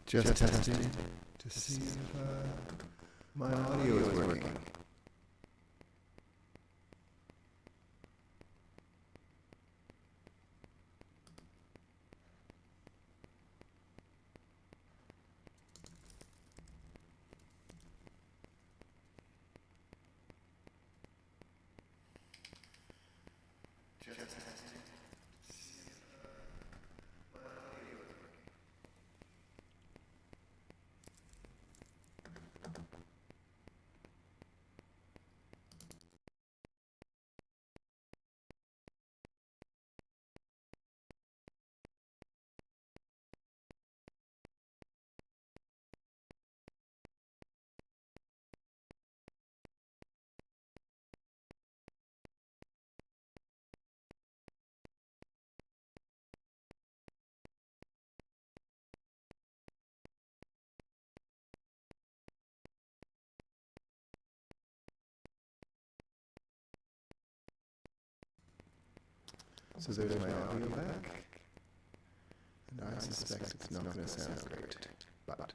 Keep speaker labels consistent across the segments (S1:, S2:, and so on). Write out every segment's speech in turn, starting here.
S1: Just testing to see if my audio is working. So there's my audio back, and I suspect it's not going to sound great, but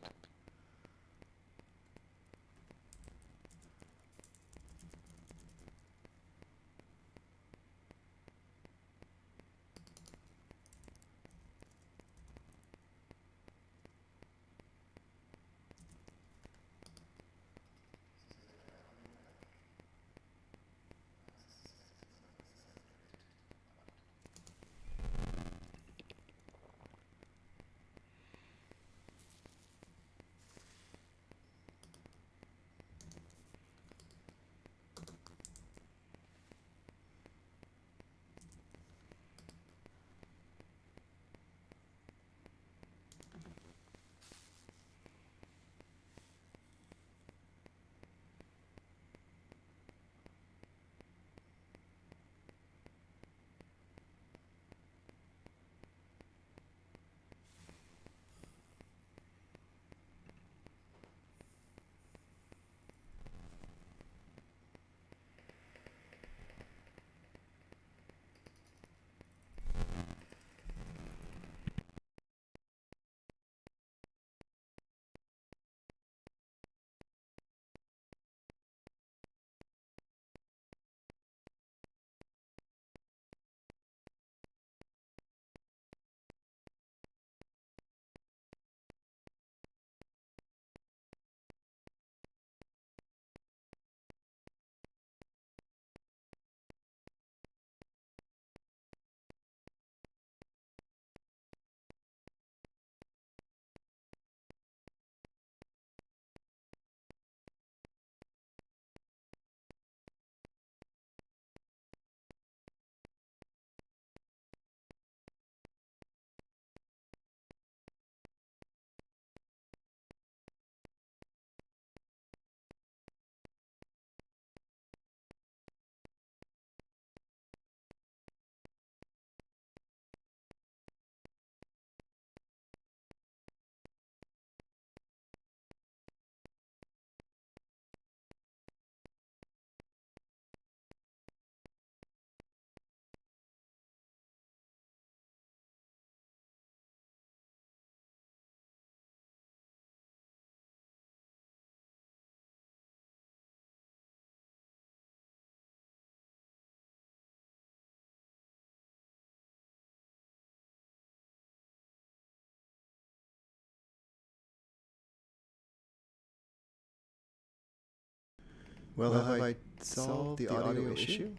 S1: well, have I solved the audio issue?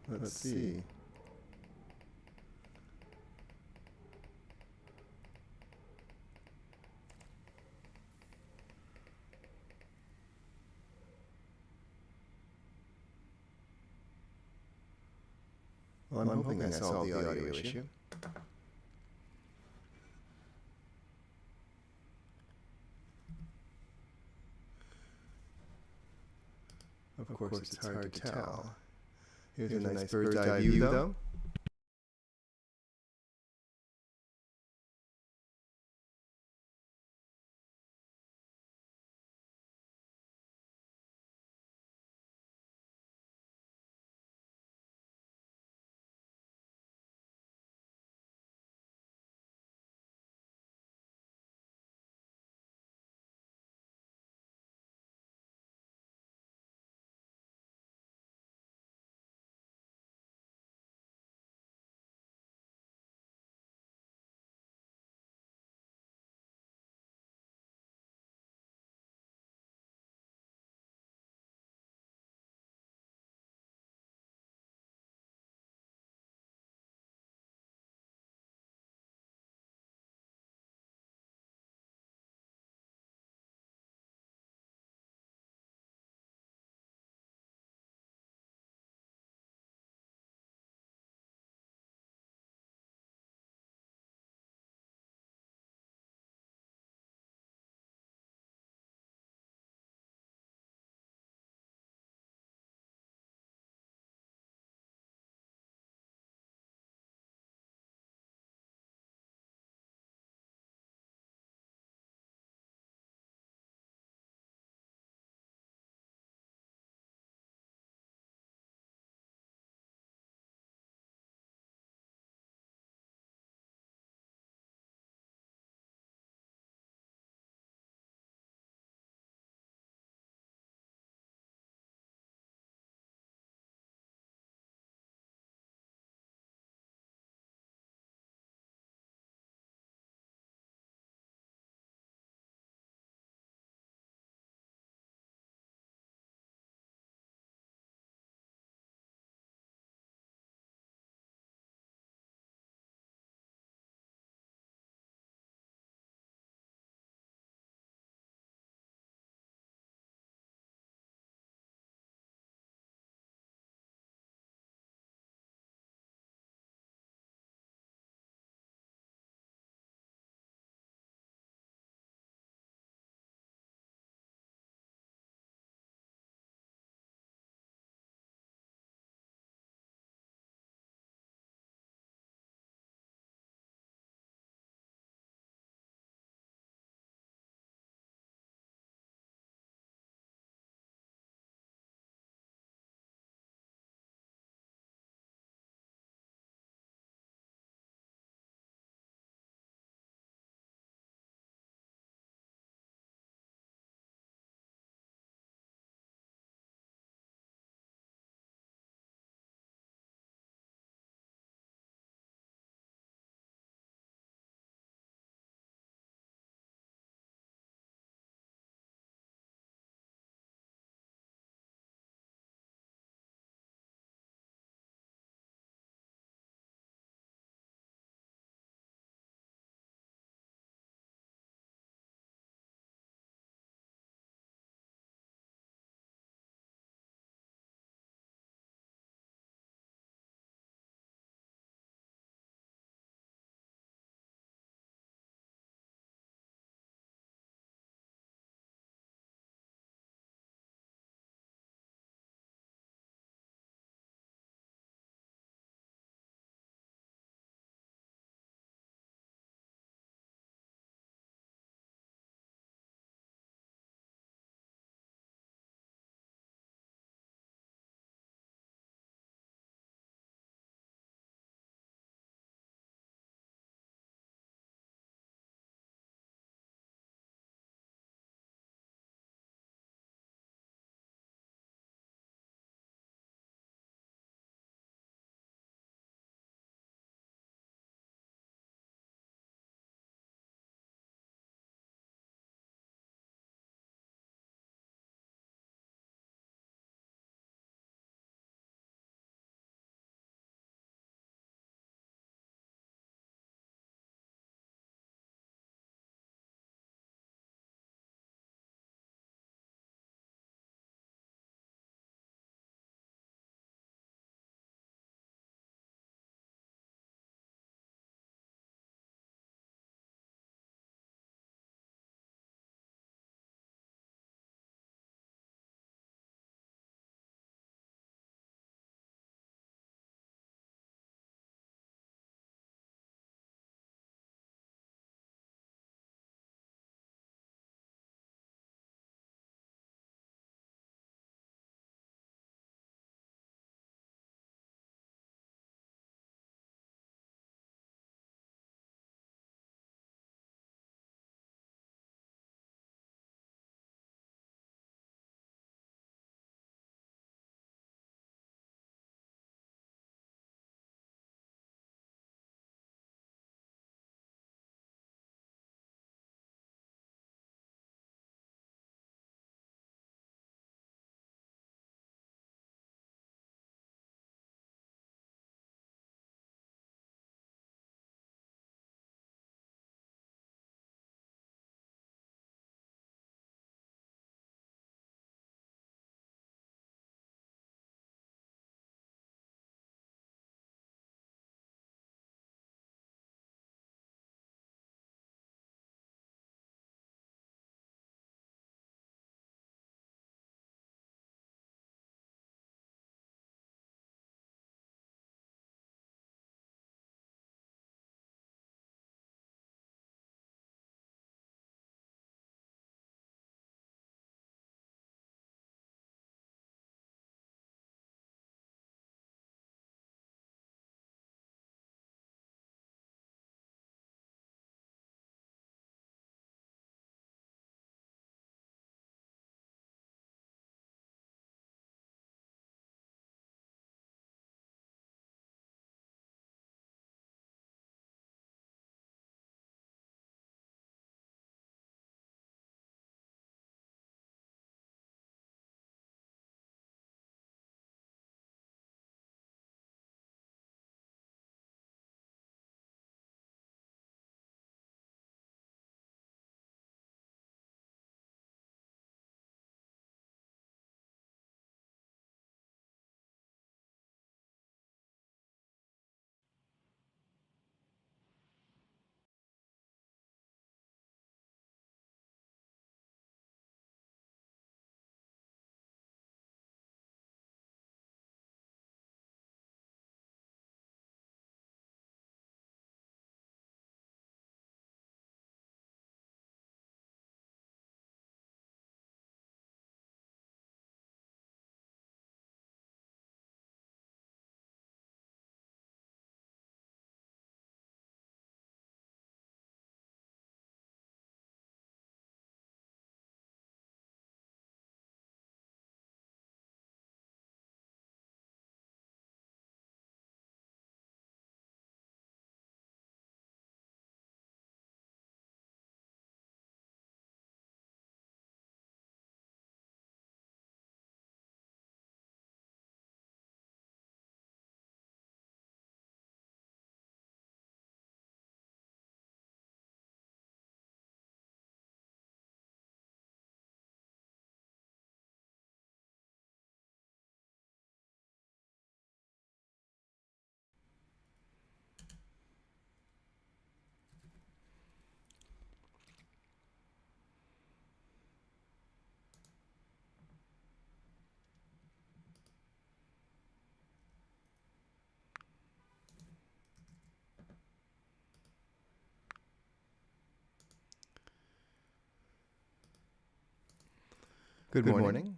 S1: Let's see. Well, I'm hoping I solved the audio issue. Of course, it's hard to tell. Here's a nice bird's eye view, though. Good morning.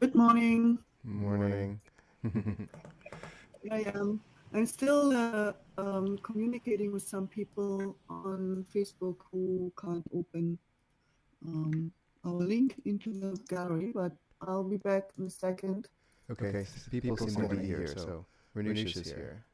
S2: Good morning.
S1: Morning.
S2: Here I am. I'm still communicating with some people on Facebook who can't open our link into the gallery, but I'll be back in a second.
S1: Okay, people seem to be here, so Renusha's here.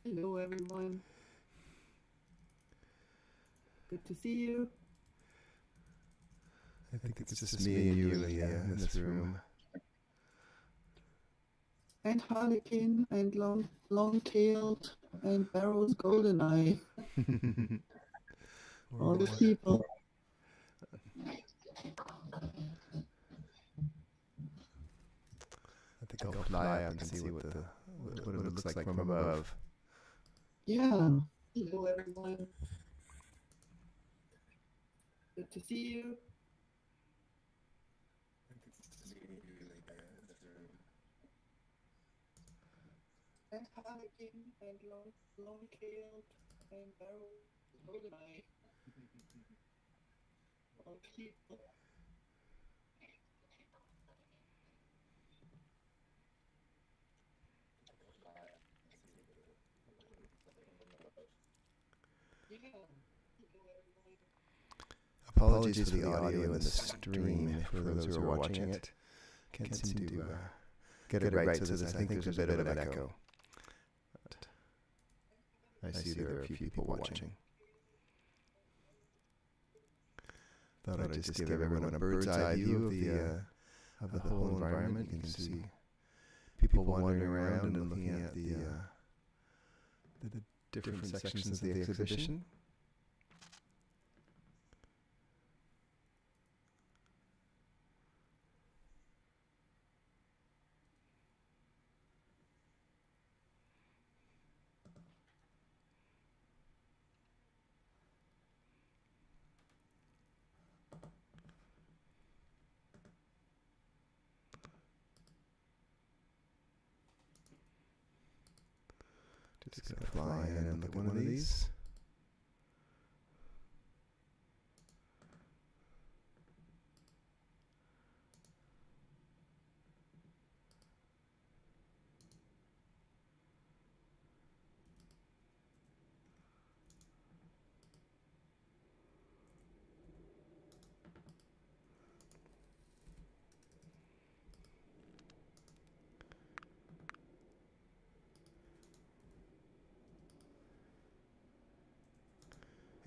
S2: Hello, everyone. Good to see you.
S1: I think it's just me and you in this room.
S2: And Harlequin and long-tailed and Barrow's Goldeneye. All the people.
S1: I think I'll fly up and see what it looks like from above.
S2: Yeah. Hello, everyone. Good to see you. And Harlequin and long-tailed and Barrow's Goldeneye. All the people.
S1: Apologies for the audio in the stream for those who are watching it. Can't seem to get it right, so I think there's a bit of an echo. But I see there are a few people watching. Thought I'd just give everyone a bird's eye view of the whole environment. You can see people wandering around and looking at the different sections of the exhibition. Just gonna fly in and look at one of these.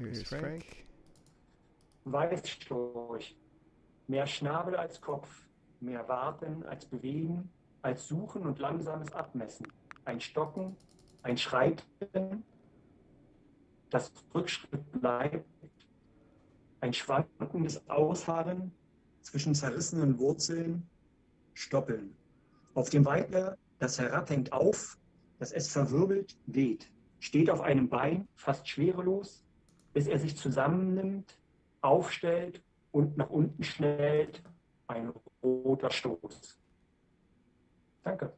S1: Here's Frank.
S3: Weißstorch. Mehr Schnabel als Kopf, mehr warten als bewegen, als suchen und langsames Abmessen. Ein Stocken, ein Schreiten, das Rückschritt bleibt, ein schwankendes Ausharren zwischen zerrissenen Wurzeln, Stoppeln. Auf dem Weidler, das herabhängt auf, das es verwirbelt, weht, steht auf einem Bein, fast schwerelos, bis er sich zusammennimmt, aufstellt und nach unten schnellt, ein roter Stoß. Danke.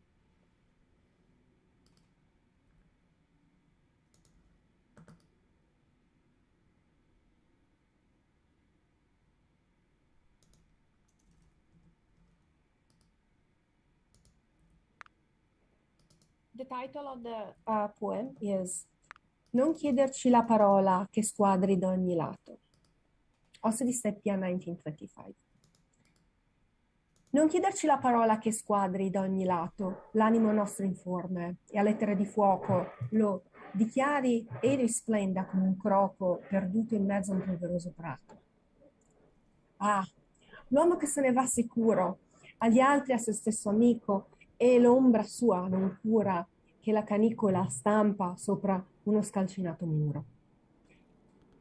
S4: The title of the poem is Non chiederci la parola che squadri da ogni lato, also di Serbia 1925. Non chiederci la parola che squadri da ogni lato, l'animo nostro informe, e a lettere di fuoco lo dichiari e risplenda come un croco perduto in mezzo a un polveroso prato. Ah, l'uomo che se ne va sicuro, agli altri a se stesso amico, e l'ombra sua non cura che la canicola stampa sopra uno scalcinato muro.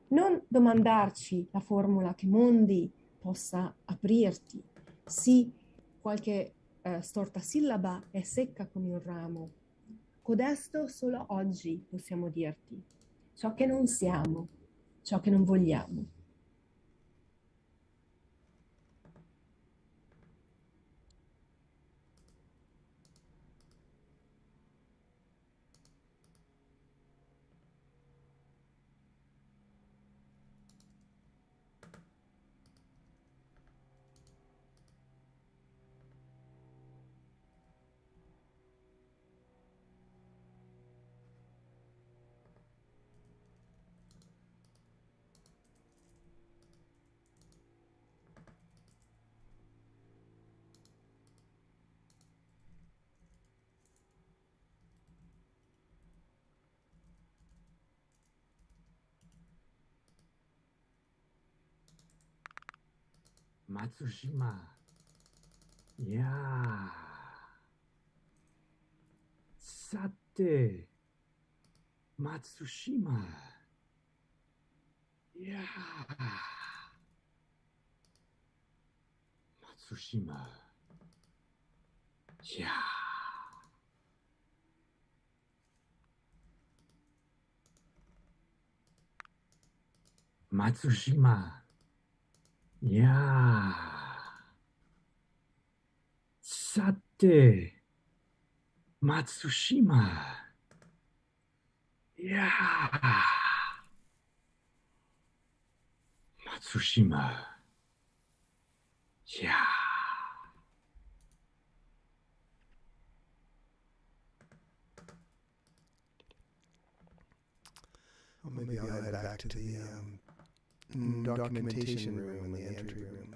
S4: Non domandarci la formula che mondi possa aprirti, sì, qualche storta sillaba è secca come un ramo. Codesto solo oggi possiamo dirti ciò che non siamo, ciò che non vogliamo.
S5: Matsushima. Yeah. Sate. Matsushima. Yeah. Matsushima. Yeah. Matsushima. Yeah. Sate. Matsushima. Yeah. Matsushima. Yeah.
S1: Well, maybe I'll head back to the documentation room and the entry room.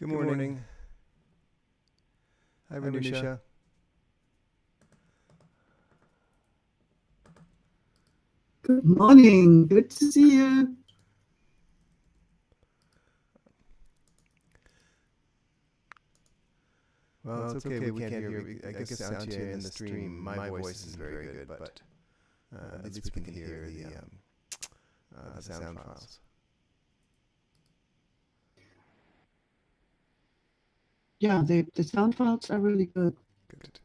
S1: Good morning. Hi, Renusha.
S2: Good morning. Good to see you.
S1: Well, it's okay. We can't hear. I guess sound to you in the stream. My voice isn't very good, but at least we can hear the sound files.
S2: Yeah, the sound files are really good.
S1: Good.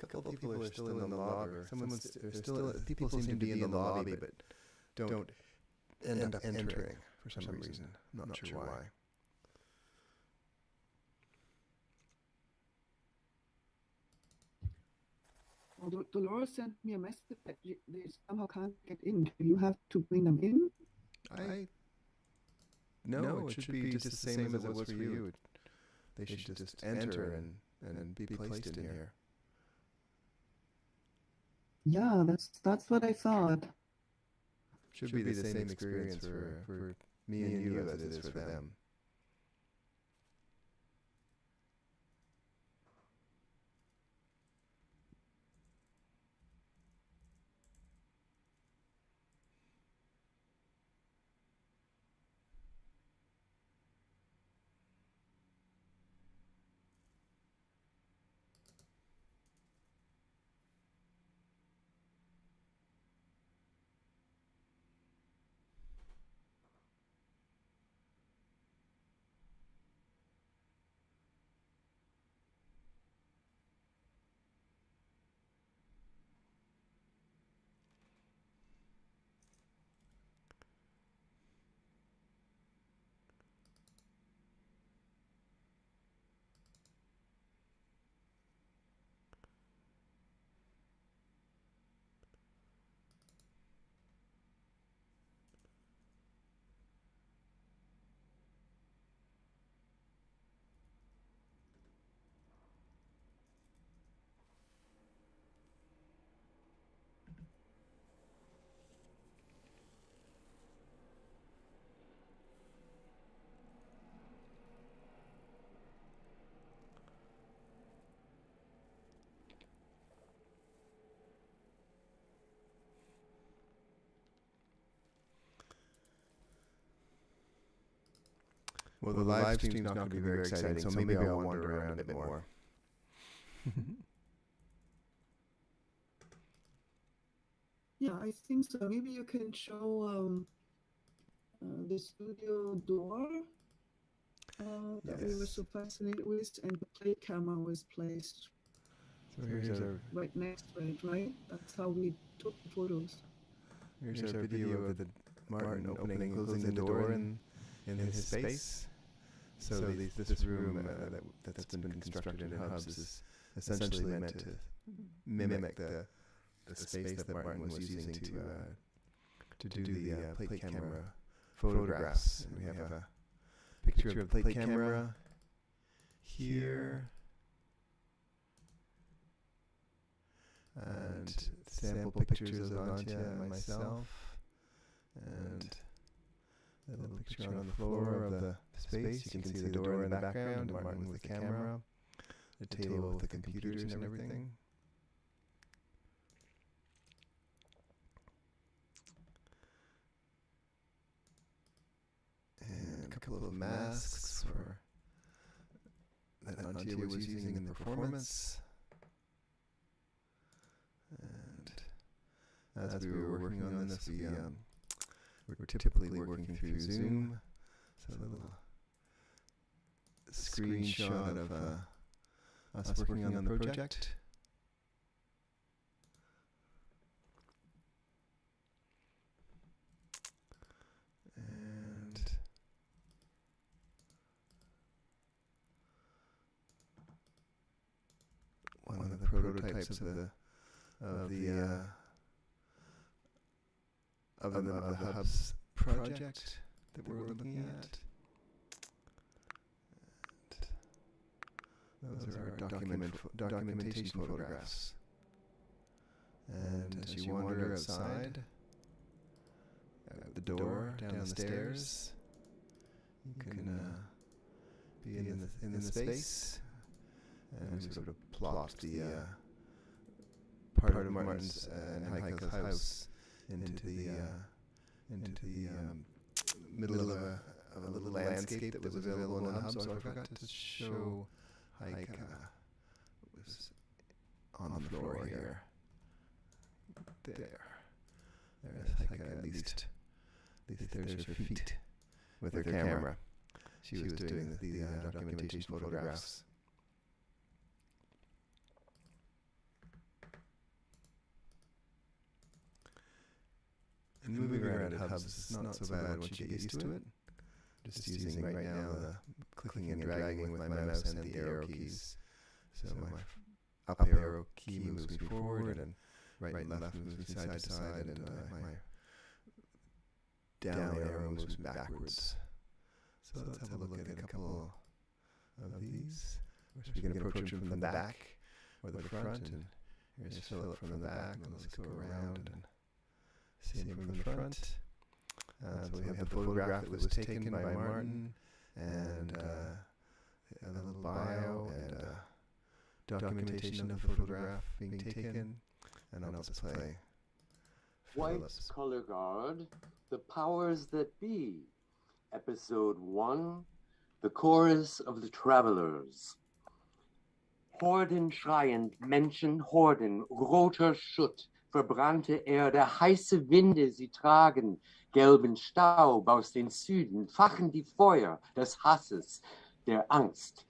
S1: A couple of people are still in the lobby. People seem to be in the lobby, but don't end up entering for some reason. I'm not sure why.
S2: Well, Dolores sent me a message that they somehow can't get in. Do you have to bring them in?
S1: No, it should be just the same as it was for you. They should just enter and be placed in here.
S2: Yeah, that's what I thought.
S1: Should be the same experience for me and you as it is for them. Well, the live stream's not going to be very exciting, so maybe I'll wander around a bit more.
S2: Yeah, I think so. Maybe you can show the studio door that we were so fascinated with, and the plate camera was placed right next to it, right? That's how we took the photos.
S1: Here's our video of the Martin opening and closing the door in his space. So this room that's been constructed in hubs is essentially meant to mimic the space that Martin was using to do the plate camera photographs. And we have a picture of the plate camera here, and sample pictures of Antje and myself, and a little picture on the floor of the space. You can see the door in the background, Martin with the camera, the table with the computers and everything. And a couple of masks that Antje was using in the performance. And as we were working on this, we're typically working through Zoom. So a little screenshot of us working on the project. And types of the hubs project that we're looking at. And those are our documentation photographs. And as you wander outside, out the door, down the stairs, you can be in the space, and we sort of plot the part of Martin's and Heiko's house into the middle of a little landscape that was available in the hub. So I forgot to show Heike was on the floor here. There's Heike, at least there's her feet with her camera. She was doing the documentation photographs. And moving around at hubs is not so bad once you get used to it. Just using right now the clicking and dragging with my mouse and the arrow keys. So my up arrow key moves me forward, and right and left moves me side to side, and my down arrow moves me backwards. So let's have a look at a couple of these. We can approach them from the back or the front, and here's Philip from the back, and let's go around and see him from the front. So we have the photograph that was taken by Martin, and a little bio and documentation of the photograph being taken, and I'll just play
S6: White Color Guard, The Powers That Be, Episode 1, The Chorus of the Travelers. Horden schreiend, Menschen horden, roter Schutt, verbrannte Erde, heiße Winde sie tragen, gelben Staub aus den Süden, fachen die Feuer des Hasses, der Angst.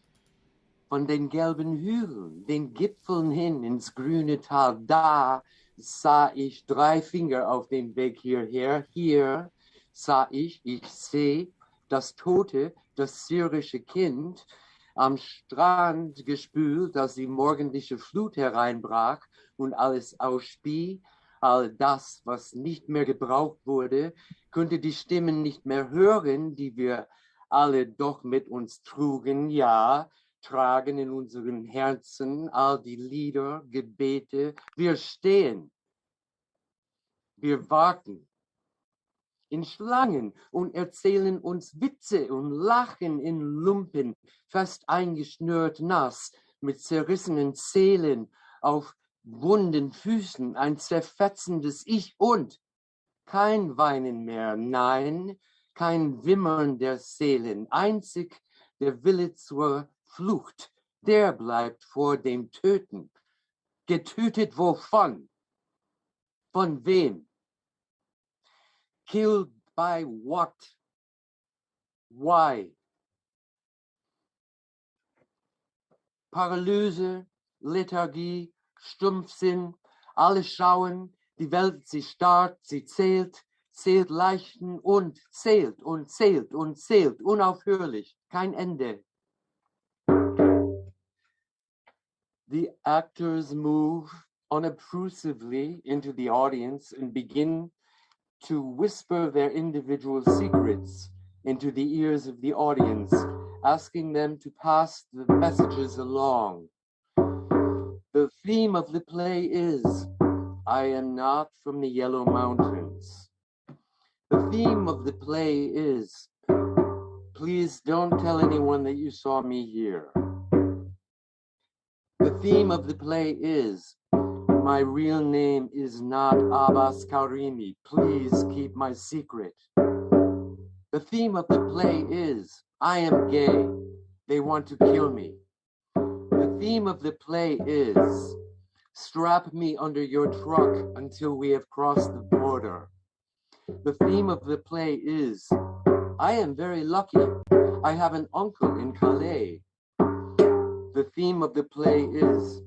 S6: Von den gelben Hügeln, den Gipfeln hin ins grüne Tal, da sah ich 3 Finger auf dem Weg hierher, hier sah ich seh das tote, das syrische Kind, am Strand gespült, als die morgendliche Flut hereinbrach und alles ausspie, all das, was nicht mehr gebraucht wurde, konnte die Stimmen nicht mehr hören, die wir alle doch mit uns trugen, ja, tragen in unseren Herzen all die Lieder, Gebete. Wir stehen, wir warten in Schlangen und erzählen uns Witze und lachen in Lumpen, fest eingeschnürt nass, mit zerrissenen Seelen, auf wunden Füßen, ein zerfetzendes Ich und kein Weinen mehr, nein, kein Wimmern der Seelen, einzig der Wille zur Flucht, der bleibt vor dem Töten. Getötet wovon? Von wem? Killed by what? Why? Paralyse, Lethargie, Stumpfsinn, alle schauen, die Welt, sie starrt, sie zählt, zählt Leichen und zählt und zählt und zählt, unaufhörlich, kein Ende. The actors move unobtrusively into the audience and begin to whisper their individual secrets into the ears of the audience, asking them to pass the messages along. The theme of the play is, I am not from the Yellow Mountains. The theme of the play is, please don't tell anyone that you saw me here. The theme of the play is, my real name is not Abbas Karimi. Please keep my secret. The theme of the play is, I am gay. They want to kill me. The theme of the play is, strap me under your truck until we have crossed the border. The theme of the play is, I am very lucky. I have an uncle in Calais. The theme of the play is,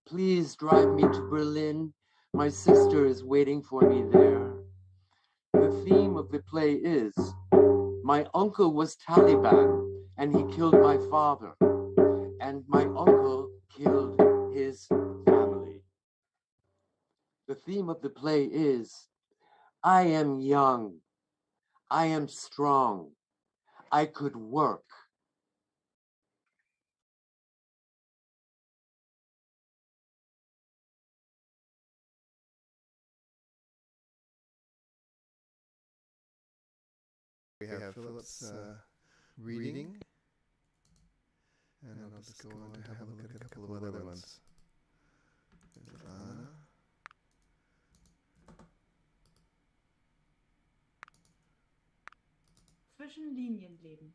S6: please drive me to Berlin. My sister is waiting for me there. The theme of the play is, my uncle was Taliban and he killed my father. And my uncle killed his family. The theme of the play is, I am young, I am strong, I could work.
S1: We have Philip's reading, and I'll just go on to have a look at a couple of other ones. There's Anna.
S7: Zwischen Linien leben.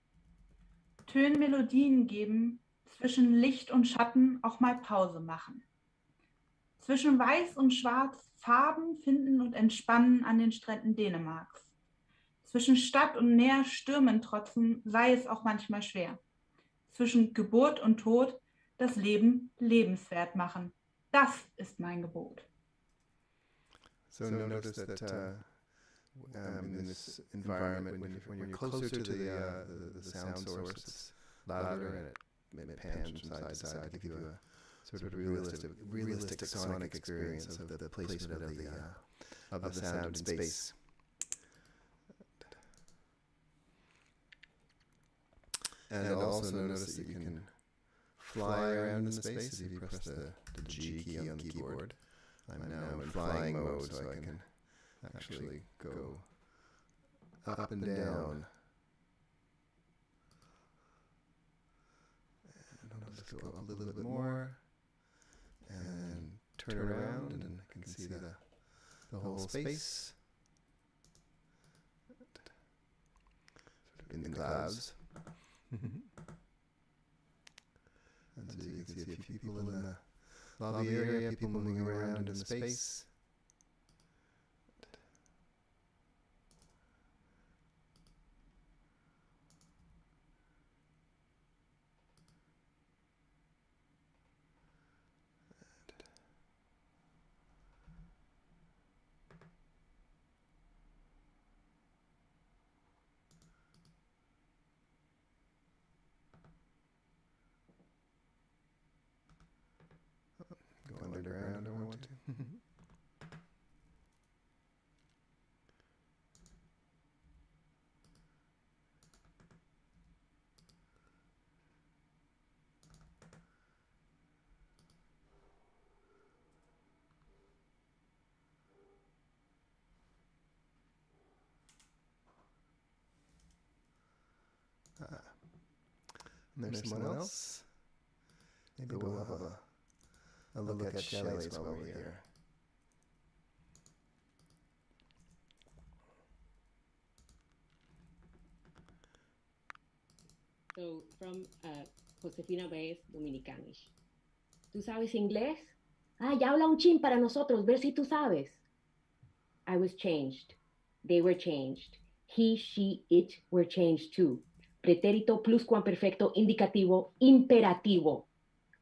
S7: Tönen Melodien geben, zwischen Licht und Schatten auch mal Pause machen. Zwischen Weiß und Schwarz Farben finden und entspannen an den Stränden Dänemarks. Zwischen Stadt und Meer Stürmen trotzen, sei es auch manchmal schwer. Zwischen Geburt und Tod das Leben lebenswert machen. Das ist mein Gebot.
S1: So notice that in this environment, when you're closer to the sound source, it's louder and it pans from side to side to give you a sort of realistic sonic experience of the placement of the sound in space. And also notice that you can fly around in space if you press the G key on the keyboard. I'm now in flying mode, so I can actually go up and down. And I'll just go up a little bit more, and turn around, and I can see the whole space. Sort of in the clouds. And so you can see a few people in the lobby area, people moving around in the space. Go underground if I want to. And there's someone else. Maybe we'll have a look at chalets while we're here.
S8: So, from Josefina Baez, Dominicanish. ¿Tú sabes inglés? Ah, ya habla un chin para nosotros, ver si tú sabes. I was changed. They were changed. He, she, it were changed too. Pretérito pluscuamperfecto indicativo imperativo.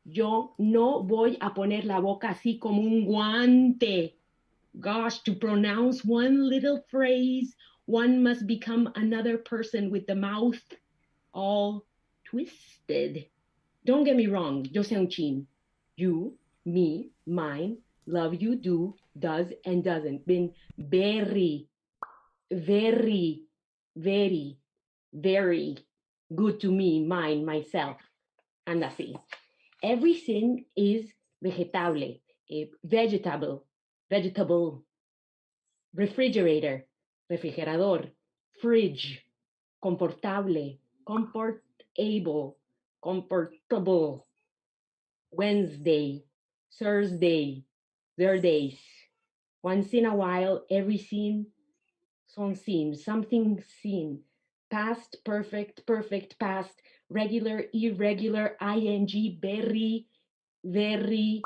S8: Yo no voy a poner la boca así como un guante. Gosh, to pronounce one little phrase, one must become another person with the mouth all twisted. Don't get me wrong, yo sé un chin. You, me, mine, love you, do, does, and doesn't. Been very, very, very, very good to me, mine, myself. And así. Everything is vegetable, vegetable, refrigerator, refrigerador, fridge, comfortable, comfortable, Wednesday, Thursday, their days. Once in a while, everything, something seen. Past, perfect, perfect past, regular, irregular, ing, very, very,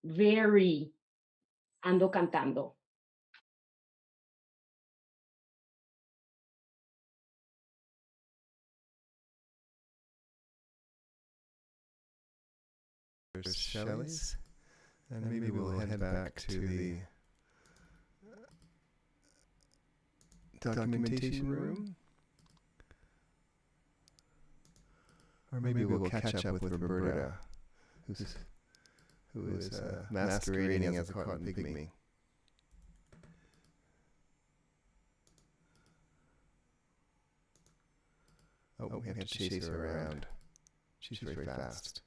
S8: very. Ando cantando.
S1: There's Shelley's, and maybe we'll head back to the documentation room. Or maybe we'll catch up with Roberta, who is masquerading as a cotton pygmy. Oh, we have to chase her around. She's very fast.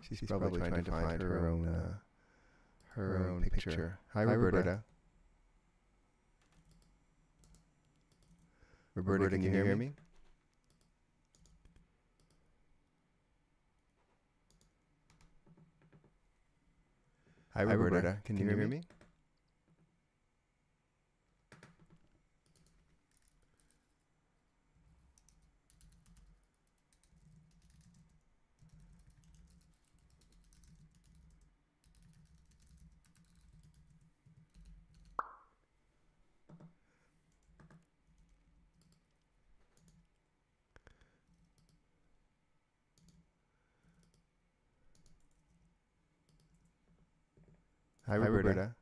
S1: She's probably trying to find her own picture. Hi, Roberta. Roberta, can you hear me? Hi, Roberta. Can you hear me? Hi, Roberta.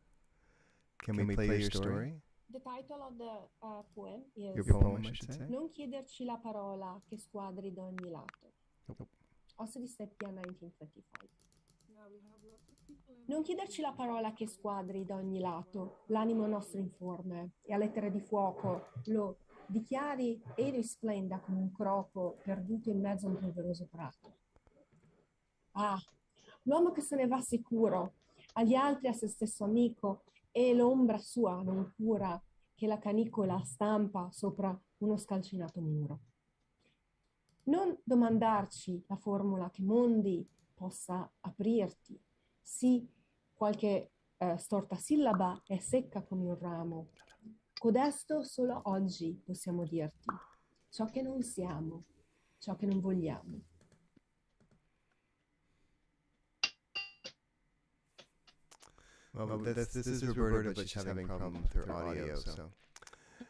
S1: Can we play your story?
S4: The title of the poem
S1: Your
S4: is
S1: poem, I should say.
S4: Non chiederci la parola che squadri da ogni lato.
S1: Nope.
S4: Also di Serbia 1925.
S2: Yeah, we have lots of people in
S4: Non chiederci la parola che squadri da ogni lato, l'animo nostro informe, e a lettere di fuoco lo dichiari e risplenda come un croco perduto in mezzo a un polveroso prato. Ah, l'uomo che se ne va sicuro, agli altri a se stesso amico, e l'ombra sua non cura che la canicola stampa sopra uno scalcinato muro. Non domandarci la formula che mondi possa aprirti, sì, qualche storta sillaba è secca come un ramo. Codesto solo oggi possiamo dirti ciò che non siamo, ciò che non vogliamo.
S1: Well, this is Roberta, but she's having a problem with her audio, so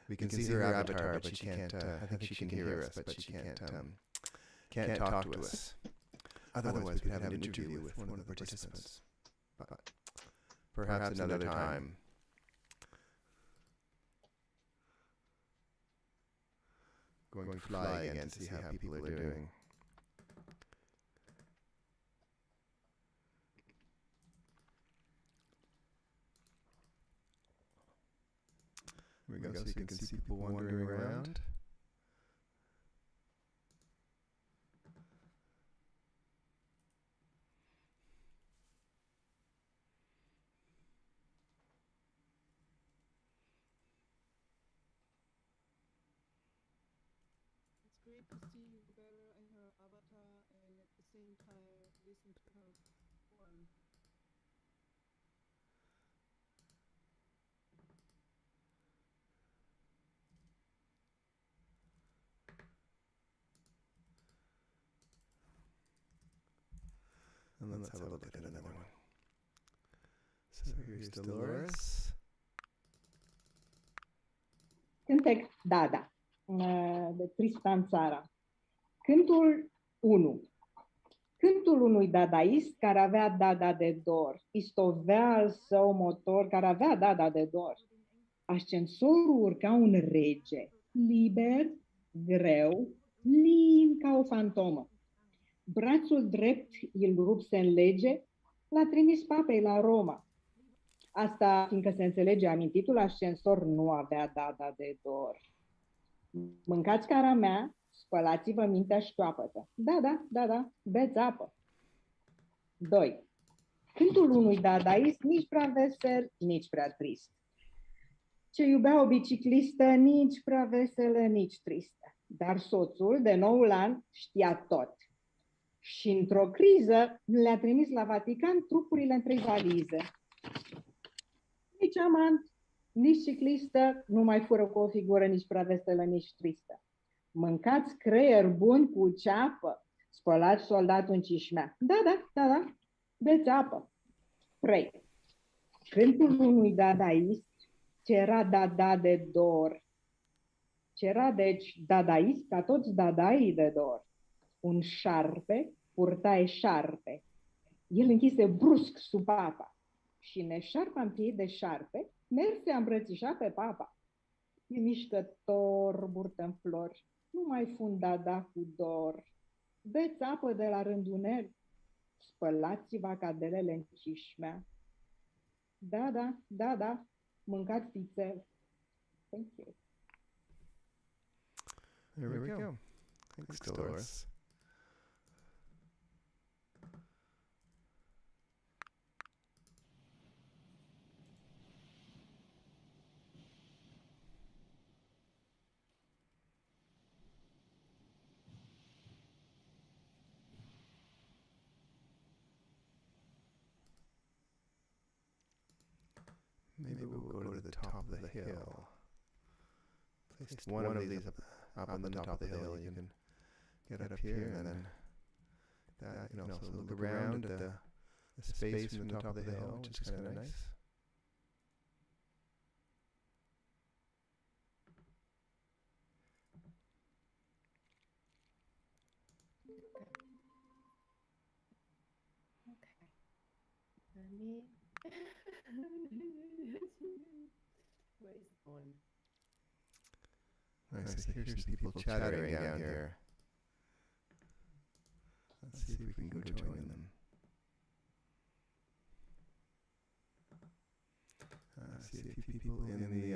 S1: we can see her avatar, but she can't. I think she can hear us, but she can't talk to us. Otherwise, we could have an interview with one of the participants. But perhaps another time. Going to fly again to see how people are doing. Here we go, so you can see people wandering around.
S2: It's great to see Roberta and her avatar and at the same time listen to her poem.
S1: And let's have a look at another one. So here's Dolores.
S9: Cântec Dada, de Tristan Țara. Cântul 1. Cântul unui dadaist care avea dada de dor, istovea al său motor care avea dada de dor. Ascensorul urca un rege, liber, greu, lin ca o fantomă. Brațul drept îl rupse în lege, l-a trimis papei la Roma. Asta fiindcă se înțelege, amintitul ascensor nu avea dada de dor. Mâncați cara mea, spălați-vă mintea ștoapătă. Da, beți apă. 2. Cântul unui dadaist nici prea vesel, nici prea trist. Ce iubea o biciclistă, nici prea veselă, nici tristă. Dar soțul, de noul an, știa tot. Și într-o criză le-a trimis la Vatican trupurile în 3 valize. Nici amant, nici ciclistă, nu mai fură cu o figură nici prea veselă, nici tristă. Mâncați creier bun cu ceapă, spălați soldatul în cișmea. Da, beți apă. 3. Cântul unui dadaist ce era dada de dor. Ce era deci dadaist ca toți dadaii de dor. Un șarpe purta eșarpe. El închise brusc sub apa și în eșarpa întâi de șarpe merse a îmbrățișa pe papa. E mișcător, burtă în flori, nu mai fund dada cu dor. Beți apă de la rândunel, spălați-vă cadelele în cișmea. Da, mâncați vițel. Thank you.
S1: There we go. Thanks, Dolores. Maybe we'll go to the top of the hill. Place one of these up on the top of the hill. You can get up here, and then that you can also look around at the space from the top of the hill, which is kind of nice.
S10: Let me. Where is the one?
S1: Nice. I hear some people chattering down here. Let's see if we can go join them. I see a few people in the.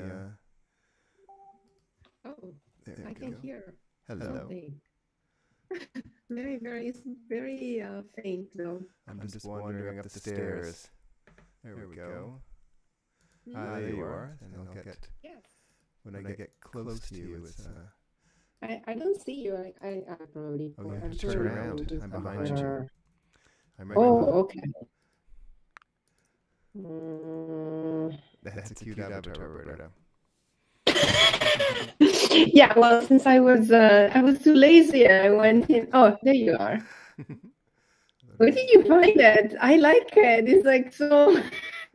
S10: Oh,
S1: there
S10: I
S1: we
S10: can
S1: go.
S10: hear
S1: Hello.
S10: something. It's very faint though.
S1: I'm just wandering up the stairs. There we go. There you are. And I'll get.
S10: Yes.
S1: When I get close to you, it's.
S10: I don't see you. I probably.
S1: Oh, you have
S10: I'm
S1: to turn
S10: probably
S1: around.
S10: doing
S1: I'm behind you.
S10: somewhere.
S1: I'm right
S10: Oh,
S1: behind.
S10: okay.
S1: That's a cute avatar, Roberta.
S10: Yeah, well, since I was too lazy, I went in. Oh, there you are. Where did you find that? I like it. It's like so.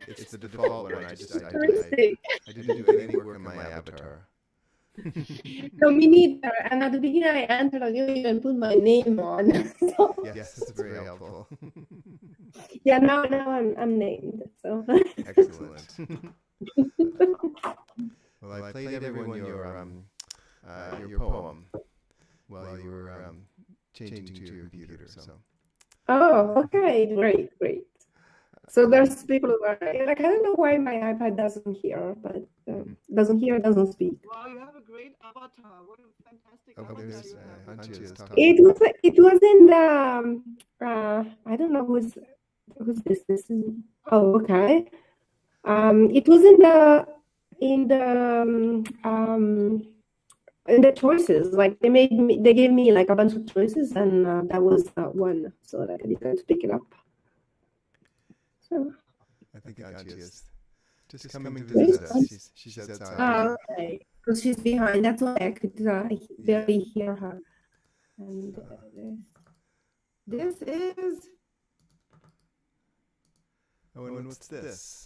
S1: It's the default one. I
S10: Interesting.
S1: didn't do any work on my avatar.
S10: No, me neither. And at the beginning, I entered. I didn't even put my name on. So,
S1: Yes, it's very helpful.
S10: yeah, now I'm named. So.
S1: Excellent. Well, I played everyone your poem while you were changing to your computer. So.
S10: Oh, okay, great. So there's people who are like, I don't know why my iPad doesn't hear, but doesn't speak.
S2: Wow, you have a great avatar. What a fantastic avatar
S1: There's
S2: you have.
S1: Antje is talking.
S10: It was in the I don't know who's this. This is okay. It was in the choices. Like they gave me like a bunch of choices, and that was one. So like I decided to pick it up. So.
S1: I think Antje is just coming to visit us. She's outside.
S10: Okay. Because she's behind. That's why I could barely hear her. And this is.
S1: Oh, and what's this?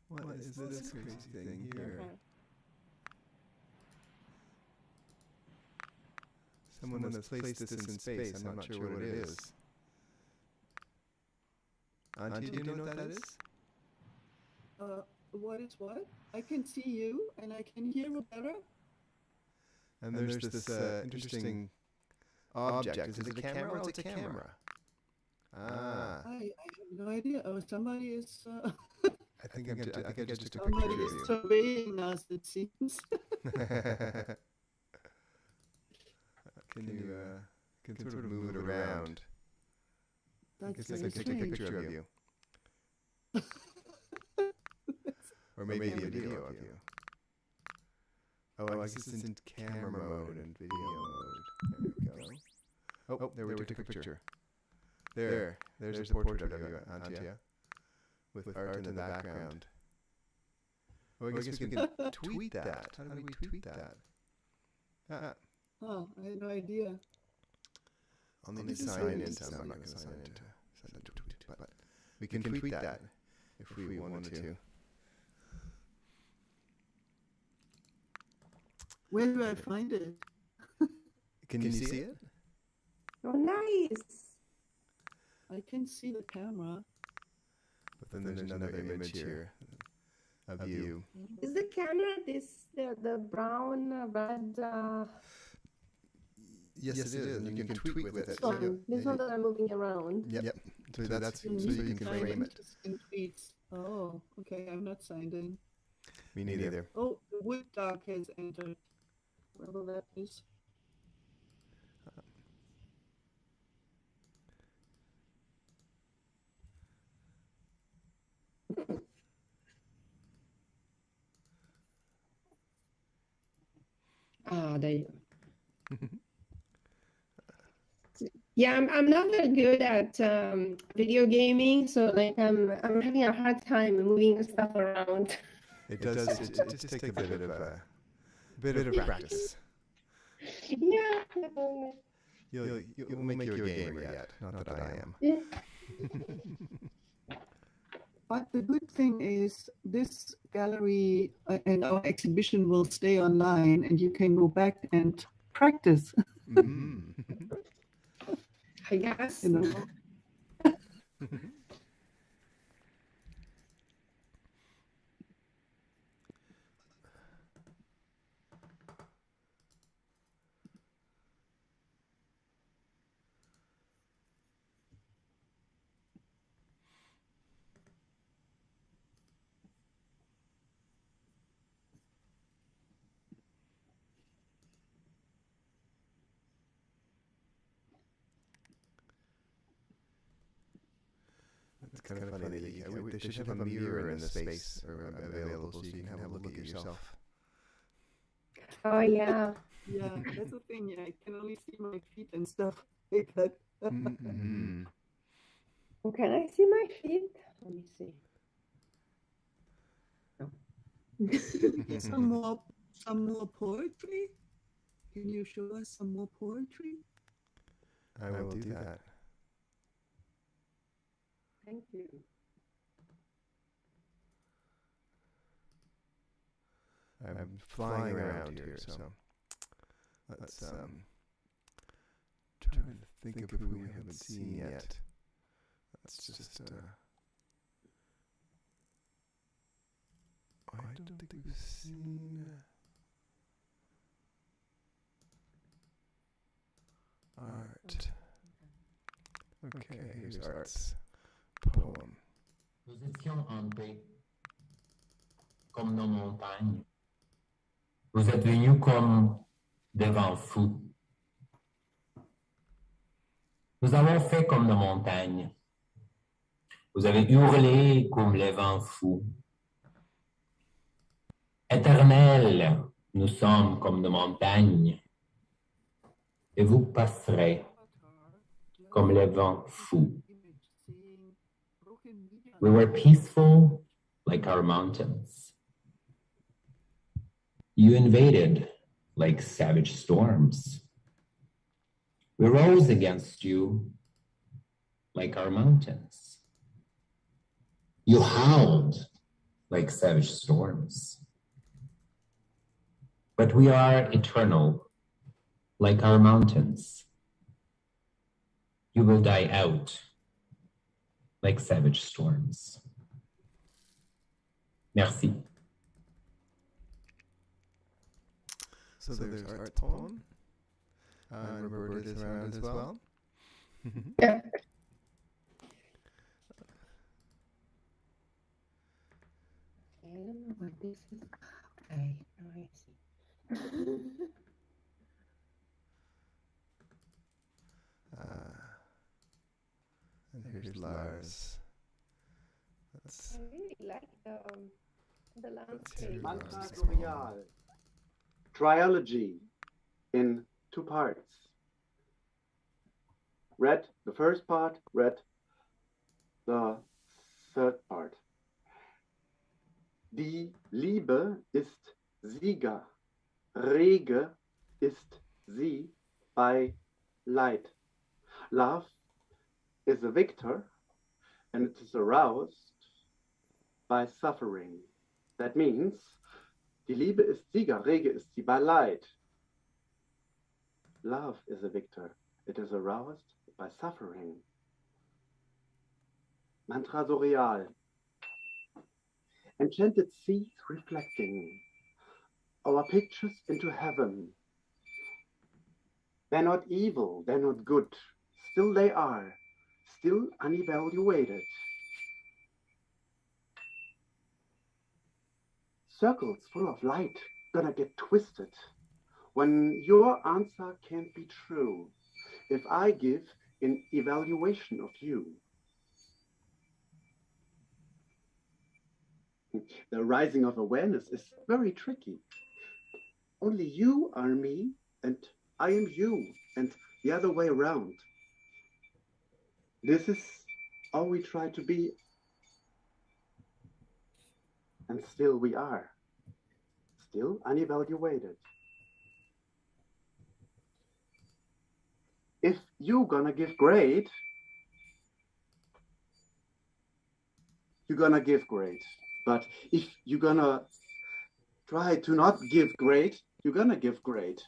S1: What is this crazy thing here? Someone has placed this in space. I'm not sure what it is. Auntie, do you know what that is?
S2: What is what? I can see you and I can hear Roberta.
S1: And there's this interesting object. Is it a camera? Oh, it's a camera. Ah.
S2: I have no idea. Oh, somebody is.
S1: I think I just took a
S2: Somebody
S1: picture
S2: is
S1: of you.
S2: surveying us, it seems.
S1: Can sort of move it around.
S2: That's
S1: I
S2: very
S1: can take a
S2: strange.
S1: picture of you. Or maybe a video of you. Oh, I guess it's in camera mode and video mode. There we go. Oh, there we took a picture. There's a portrait of you, Antje, with art in the background. Oh, I guess we can tweet that. How do we tweet that?
S2: Oh, I had no idea.
S1: I'll need to sign in. I'm not going to sign in to send a tweet, but we can tweet that if we wanted to.
S2: Where do I find it?
S1: Can you see it?
S10: Oh, nice.
S2: I can see the camera.
S1: But then there's another image here of you.
S10: Is the camera the brown red?
S1: Yes, it is, and you can tweet with it.
S10: This one that I'm moving around.
S1: Yep. So that's so you can frame it.
S2: In tweets. Oh, okay. I'm not signed in.
S1: Me neither.
S2: Oh, the wood dog has entered. Whatever that is.
S10: There you go. Yeah, I'm not very good at video gaming, so like I'm having a hard time moving stuff around.
S1: It does. It just takes a bit of practice.
S10: Yeah.
S1: You'll make you a gamer yet. Not that I am.
S10: Yeah.
S2: But the good thing is this gallery and our exhibition will stay online, and you can go back and practice.
S10: I guess.
S2: You know.
S1: It's kind of funny that they should have a mirror in the space available so you can have a look at yourself.
S10: Oh yeah.
S2: Yeah, that's the thing. Yeah, I can only see my feet and stuff like that.
S10: Can I see my feet? Let me see.
S2: Some more poetry. Can you show us some more poetry?
S1: I will do that.
S10: Thank you.
S1: I'm flying around here, so let's try to think of who we haven't seen yet. Let's just I don't think we've seen Art. Okay, here's Art's poem.
S11: Nous étions en paix, comme nos montagnes. Vous êtes venus comme des vents fous. Nous avons fait comme nos montagnes. Vous avez hurlé comme les vents fous. Éternels, nous sommes comme nos montagnes. Et vous passerez comme les vents fous. We were peaceful like our mountains. You invaded like savage storms. We rose against you like our mountains. You howled like savage storms. But we are eternal like our mountains. You will die out like savage storms. Merci.
S1: So there's Art's poem. Roberta is around as well.
S10: Yeah. I don't know what this is. Okay, now I see.
S1: And here's Lars.
S10: I really like the landscape.
S6: Mantra Boreal. Trilogy in 2 parts. Read the first part, read the third part. Die Liebe ist Sieger, rege ist sie bei Leid. Love is a victor and it is aroused by suffering. That means, die Liebe ist Sieger, rege ist sie bei Leid. Love is a victor. It is aroused by suffering. Mantra Boreal. Enchanted seas reflecting our pictures into heaven. They're not evil, they're not good. Still they are, still unevaluated. Circles full of light gonna get twisted when your answer can't be true if I give an evaluation of you. The rising of awareness is very tricky. Only you are me and I am you, and the other way around. This is all we try to be, and still we are, still unevaluated. If you gonna give grade, you're gonna give grade. But if you're gonna try to not give grade, you're gonna give grade.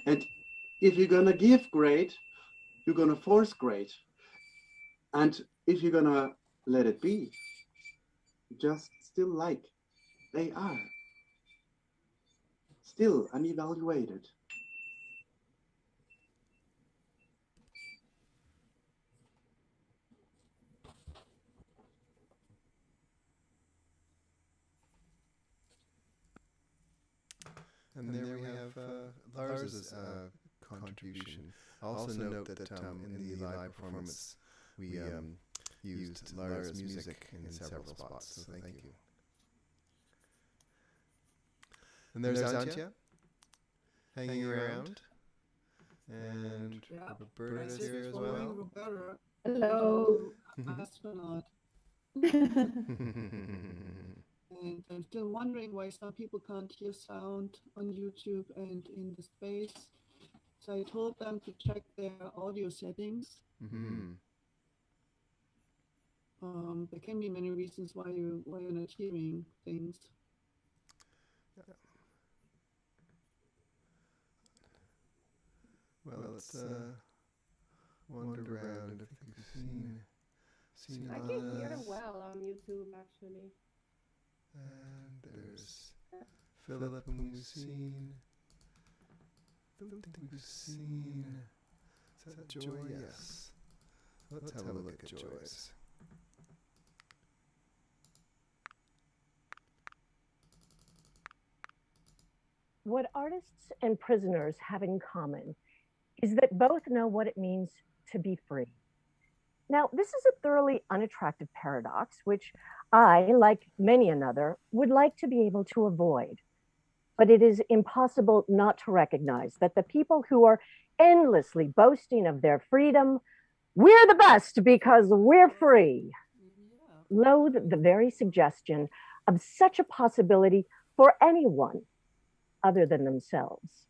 S6: And if you're gonna give grade, you're gonna force grade. And if you're gonna let it be, just still like they are, still unevaluated.
S1: And there we have Lars's contribution. Also note that in the live performance, we used Lara's music in several spots, so thank you. And there's Antje, hanging around. And Roberta's here as well.
S2: Roberta,
S10: Hello.
S2: astronaut. And I'm still wondering why some people can't hear sound on YouTube and in the space. So I told them to check their audio settings.
S1: Mm-hmm.
S2: There can be many reasons why you're not hearing things.
S1: Yeah. Well, let's wander around and if you've seen
S12: I can hear well on YouTube actually.
S1: And there's Philip, whom we've seen. Don't think we've seen. Is that Joy? Yes. Let's have a look at Joy's.
S13: What artists and prisoners have in common is that both know what it means to be free. Now, this is a thoroughly unattractive paradox, which I, like many another, would like to be able to avoid. But it is impossible not to recognize that the people who are endlessly boasting of their freedom, we're the best because we're free, loathe the very suggestion of such a possibility for anyone other than themselves.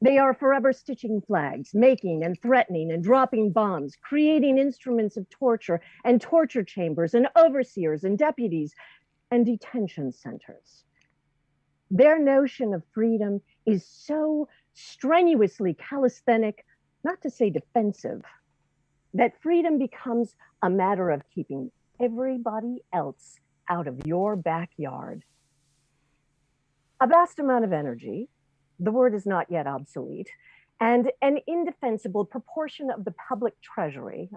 S13: They are forever stitching flags, making and threatening and dropping bombs, creating instruments of torture and torture chambers and overseers and deputies and detention centers. Their notion of freedom is so strenuously calisthenic, not to say defensive, that freedom becomes a matter of keeping everybody else out of your backyard. A vast amount of energy, the word is not yet obsolete, and an indefensible proportion of the public treasury,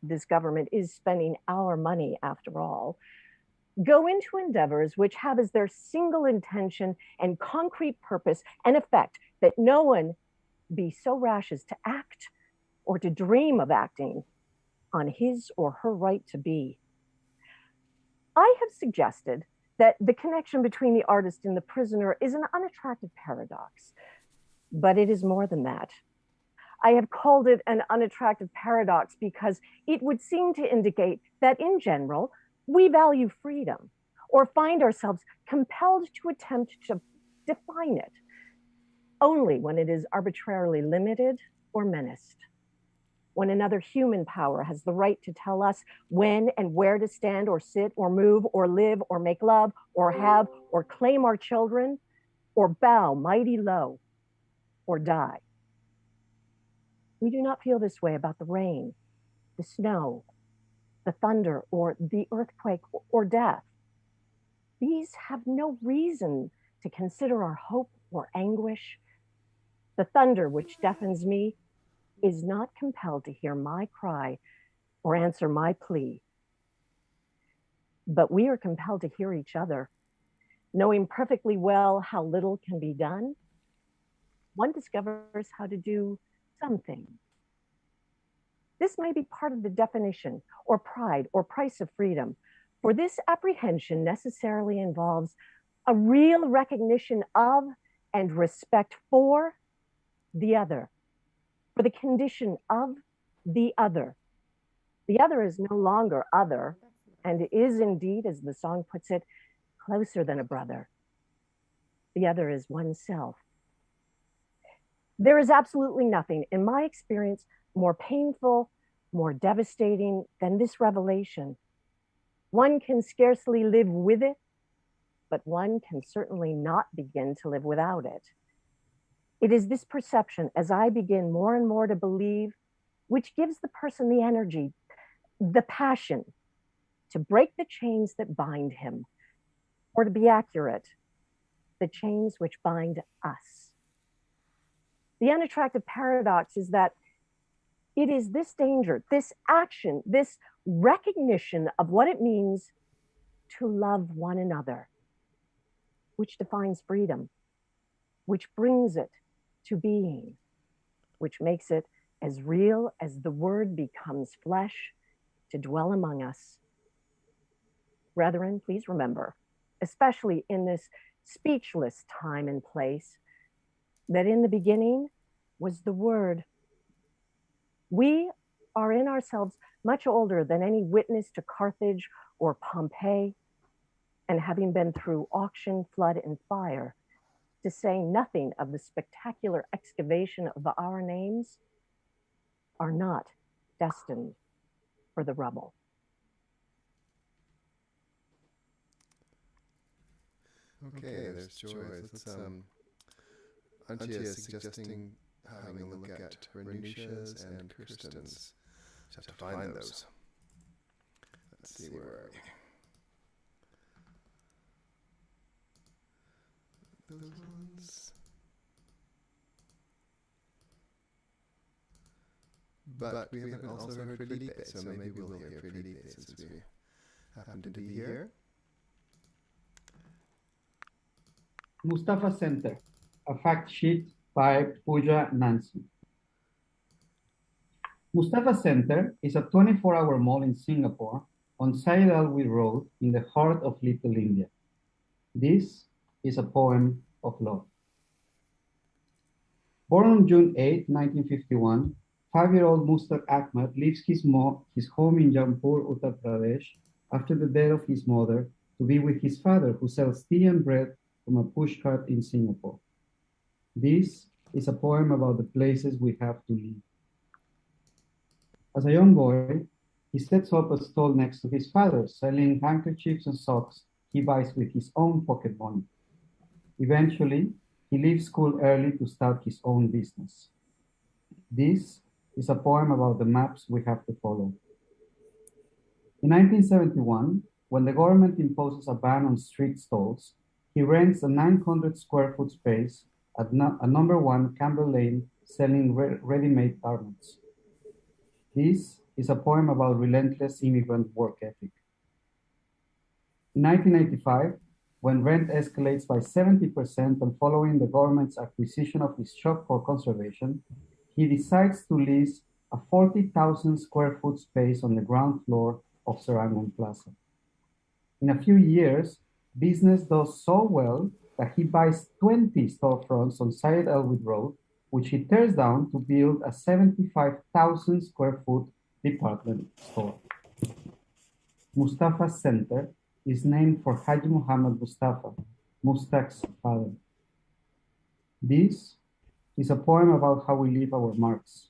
S13: this government is spending our money after all, go into endeavors which have as their single intention and concrete purpose and effect that no one be so rash as to act or to dream of acting on his or her right to be. I have suggested that the connection between the artist and the prisoner is an unattractive paradox, but it is more than that. I have called it an unattractive paradox because it would seem to indicate that in general, we value freedom or find ourselves compelled to attempt to define it only when it is arbitrarily limited or menaced. When another human power has the right to tell us when and where to stand or sit or move or live or make love or have or claim our children or bow mighty low or die. We do not feel this way about the rain, the snow, the thunder, or the earthquake or death. These have no reason to consider our hope or anguish. The thunder which deafens me is not compelled to hear my cry or answer my plea. But we are compelled to hear each other. Knowing perfectly well how little can be done, one discovers how to do something. This may be part of the definition or pride or price of freedom, for this apprehension necessarily involves a real recognition of and respect for the other, for the condition of the other. The other is no longer other, and is indeed, as the song puts it, closer than a brother. The other is oneself. There is absolutely nothing, in my experience, more painful, more devastating than this revelation. One can scarcely live with it, but one can certainly not begin to live without it. It is this perception, as I begin more and more to believe, which gives the person the energy, the passion to break the chains that bind him, or to be accurate, the chains which bind us. The unattractive paradox is that it is this danger, this action, this recognition of what it means to love one another, which defines freedom, which brings it to being, which makes it as real as the word becomes flesh to dwell among us. Brethren, please remember, especially in this speechless time and place, that in the beginning was the Word. We are in ourselves much older than any witness to Carthage or Pompeii, and having been through auction, flood, and fire, to say nothing of the spectacular excavation of our names, are not destined for the rubble.
S1: Okay, there's Joyce. Let's, aren't you suggesting having a look at Renutia's and Kirsten's? Just have to find those. Let's see where are we? Those ones. But we haven't also heard Felipe, so maybe we'll hear Felipe since we happen to be here.
S14: Mustafa Center, a fact sheet by Pooja Nancy. Mustafa Center is a 24-hour mall in Singapore on Syed Alwi Road in the heart of Little India. This is a poem of love. Born on June 8, 1951, 5-year-old Mustaq Ahmed leaves his home in Jampur, Uttar Pradesh, after the death of his mother to be with his father, who sells tea and bread from a pushcart in Singapore. This is a poem about the places we have to live. As a young boy, he sets up a stall next to his father, selling handkerchiefs and socks he buys with his own pocket money. Eventually, he leaves school early to start his own business. This is a poem about the maps we have to follow. In 1971, when the government imposes a ban on street stalls, he rents a 900 square foot space at number 1 Campbell Lane, selling ready-made garments. This is a poem about relentless immigrant work ethic. In 1995, when rent escalates by 70% and following the government's acquisition of his shop for conservation, he decides to lease a 40,000 square foot space on the ground floor of Serangoon Plaza. In a few years, business does so well that he buys 20 storefronts on Syed Alwi Road, which he tears down to build a 75,000 square foot department store. Mustafa Center is named for Haji Muhammad Mustafa, Mustaq's father. This is a poem about how we leave our marks,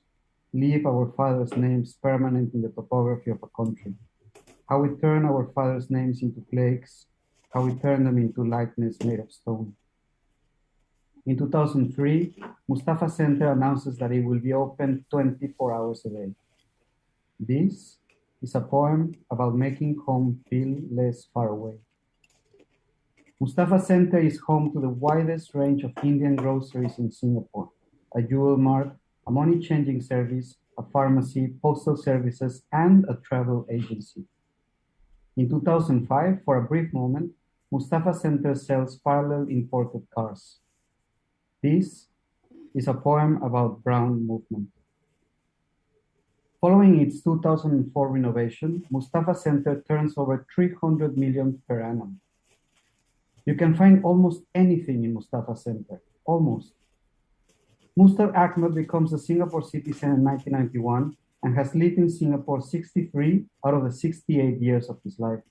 S14: leave our father's names permanent in the topography of a country, how we turn our father's names into plagues, how we turn them into likeness made of stone. In 2003, Mustafa Center announces that it will be open 24 hours a day. This is a poem about making home feel less far away. Mustafa Center is home to the widest range of Indian groceries in Singapore, a jewel mart, a money changing service, a pharmacy, postal services, and a travel agency. In 2005, for a brief moment, Mustafa Center sells parallel imported cars. This is a poem about brown movement. Following its 2004 renovation, Mustafa Center turns over 300 million per annum. You can find almost anything in Mustafa Center, almost. Mustar Ahmed becomes a Singapore citizen in 1991 and has lived in Singapore 63 out of the 68 years of his life.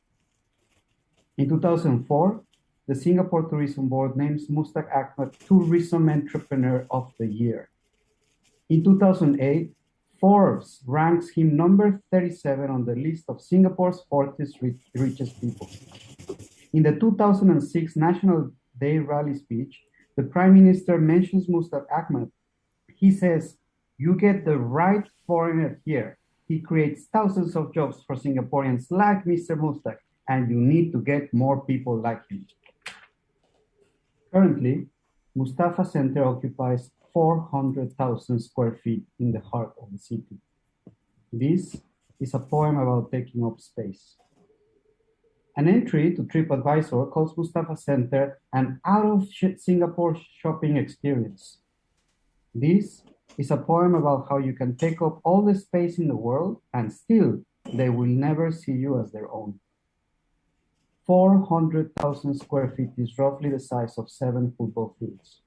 S14: In 2004, the Singapore Tourism Board names Mustar Ahmed Tourism Entrepreneur of the Year. In 2008, Forbes ranks him number 37 on the list of Singapore's 40 richest people. In the 2006 National Day rally speech, the Prime Minister mentions Mustar Ahmed. He says, "You get the right foreigner here. He creates thousands of jobs for Singaporeans like Mr. Mustar, and you need to get more people like him." Currently, Mustafa Center occupies 400,000 square feet in the heart of the city. This is a poem about taking up space. An entry to TripAdvisor calls Mustafa Center an out-of-Singapore shopping experience. This is a poem about how you can take up all the space in the world and still they will never see you as their own. 400,000 square feet is roughly the size of 7 football fields.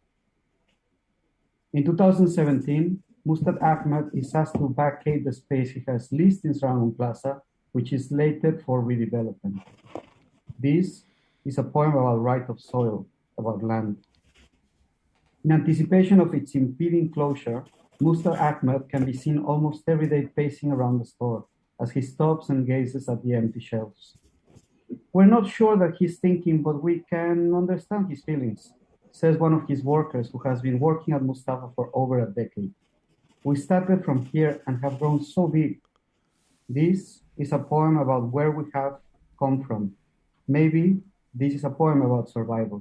S14: In 2017, Mustar Ahmed is asked to vacate the space he has leased in Serangoon Plaza, which is slated for redevelopment. This is a poem about right of soil, about land. In anticipation of its impending closure, Mustar Ahmed can be seen almost every day pacing around the store as he stops and gazes at the empty shelves. "We're not sure that he's thinking, but we can understand his feelings," says one of his workers who has been working at Mustafa for over a decade. "We started from here and have grown so big." This is a poem about where we have come from. Maybe this is a poem about survival.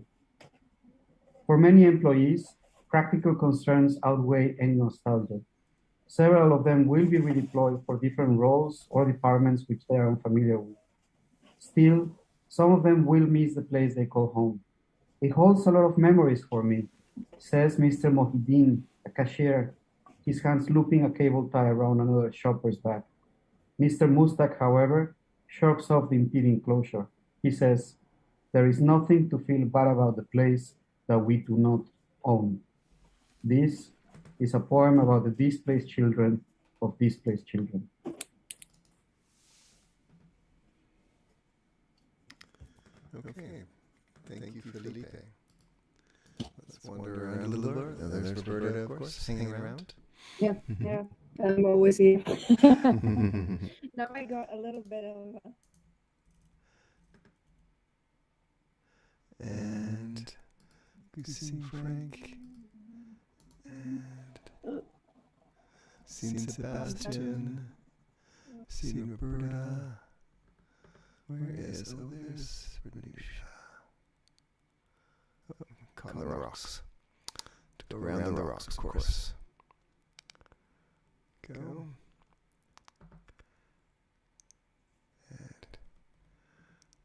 S14: For many employees, practical concerns outweigh any nostalgia. Several of them will be redeployed for different roles or departments which they are unfamiliar with. Still, some of them will miss the place they call home. "It holds a lot of memories for me," says Mr. Mohideen, a cashier, his hands looping a cable tie around another shopper's back. Mr. Mustak, however, shrugs off the impending closure. He says, "There is nothing to feel bad about the place that we do not own." This is a poem about the displaced children of displaced children.
S1: Okay, thank you, Felipe. Let's wander around a little more. There's Roberta, of course, hanging around.
S10: Yeah, yeah, I'm always here. Now I got a little bit of.
S1: And we've seen Frank. And seen Sebastian. Seen Roberta. Where is? Oh, there's Renusia. Oh, caught in the rocks. To go around the rocks, of course. Go. And.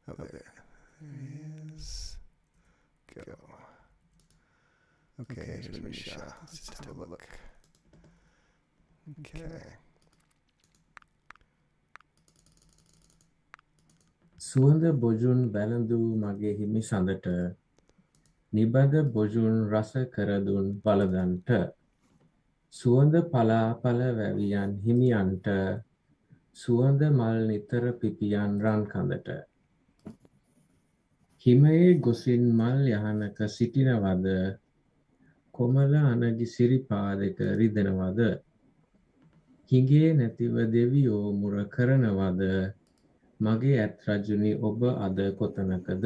S1: Oh, there. There he is. Go. Okay, here's Renusia. Let's just have a look. Okay.
S15: සුවඳ බොජුන් වැළඳූ මගේ හිමි සඳට නිබඳ බොජුන් රස කරදුන් වලදන්ට සුවඳ පලාපල වැවියන් හිමියන්ට සුවඳ මල් නිතර පිපියන් රන් කඳට හිමයේ ගොසින් මල් යහනක සිටිනවද කොමල අනගි සිරිපාදක රිදෙනවද හිඟේ නැතිව දෙවියෝ මුර කරනවද මගේ ඇත් රජුනි ඔබ අද කොතනකද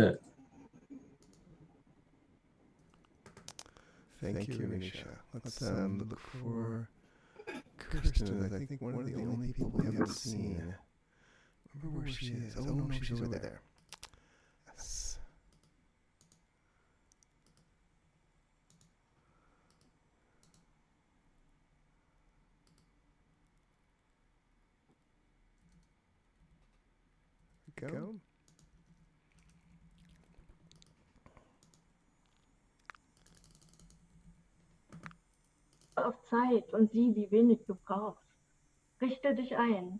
S1: Thank you, Anisha. Let's look for Kirsten. I think one of the only people we haven't seen. Remember where she is? Oh, no, she's over there. Yes. go.
S16: Auf Zeit und sieh, wie wenig du brauchst. Richte dich ein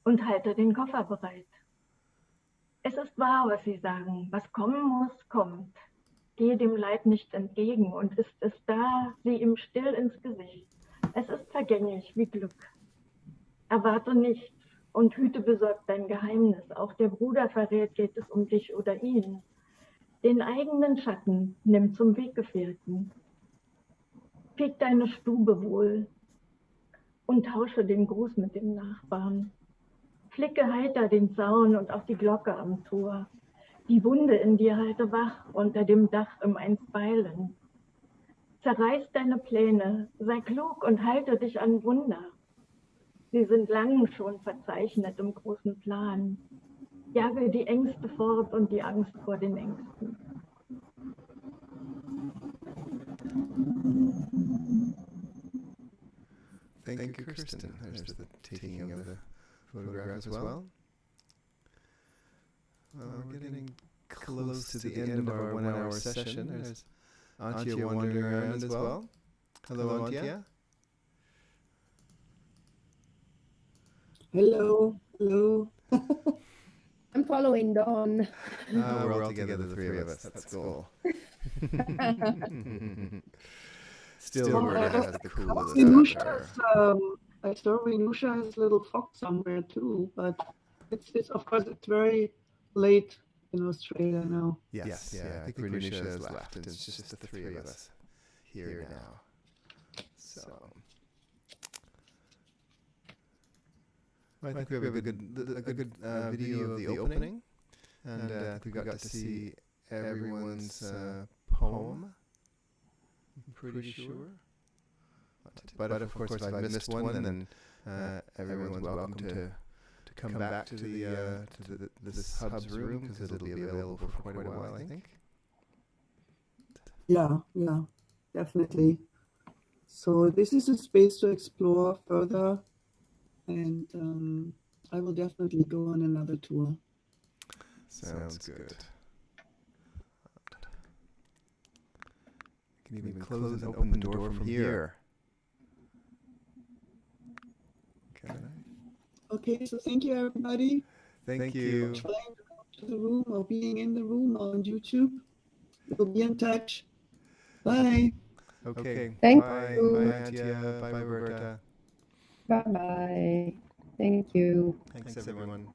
S16: und halte den Koffer bereit. Es ist wahr, was sie sagen. Was kommen muss, kommt. Gehe dem Leid nicht entgegen und ist es da, sieh ihm still ins Gesicht. Es ist vergänglich wie Glück. Erwarte nichts und hüte besorgt dein Geheimnis. Auch der Bruder verrät, geht es um dich oder ihn. Den eigenen Schatten nimm zum Weggefährten. Feg deine Stube wohl und tausche den Gruß mit dem Nachbarn. Flicke heiter den Zaun und auch die Glocke am Tor. Die Wunde in dir halte wach unter dem Dach im Einstweilen. Zerreiß deine Pläne, sei klug und halte dich an Wunder. Sie sind lang schon verzeichnet im großen Plan. Jage die Ängste fort und die Angst vor den Ängsten.
S1: Thank you, Kirsten. There's the taking of the photograph as well. We're getting close to the end of our 1 hour session. There's Antje wandering around as well. Hello, Antje.
S2: Hello, hello.
S10: I'm following Dawn.
S1: We're all together, the three of us. That's cool. Still, Roberta has the coolest hair.
S2: I saw Renusha has a little fox somewhere too, but it's of course it's very late in Australia now.
S1: Yes, yeah. I think Renusha has left, and it's just the three of us here now. So, I think we have a good video of the opening, and we got to see everyone's poem. I'm pretty sure. But of course, if I missed one, then everyone's welcome to come back to this hub's room, because it'll be available for quite a while, I think.
S2: Yeah, definitely. So this is a space to explore further, and I will definitely go on another tour.
S1: Sounds good. You can even close and open the door from here.
S2: Okay, so thank you, everybody.
S1: Thank you.
S2: Trying to go to the room or being in the room on YouTube. We'll be in touch. Bye.
S1: Okay.
S10: Thank
S1: Bye.
S10: you.
S1: Bye, Antje. Bye, Roberta.
S10: Bye-bye. Thank you.
S1: Thanks, everyone.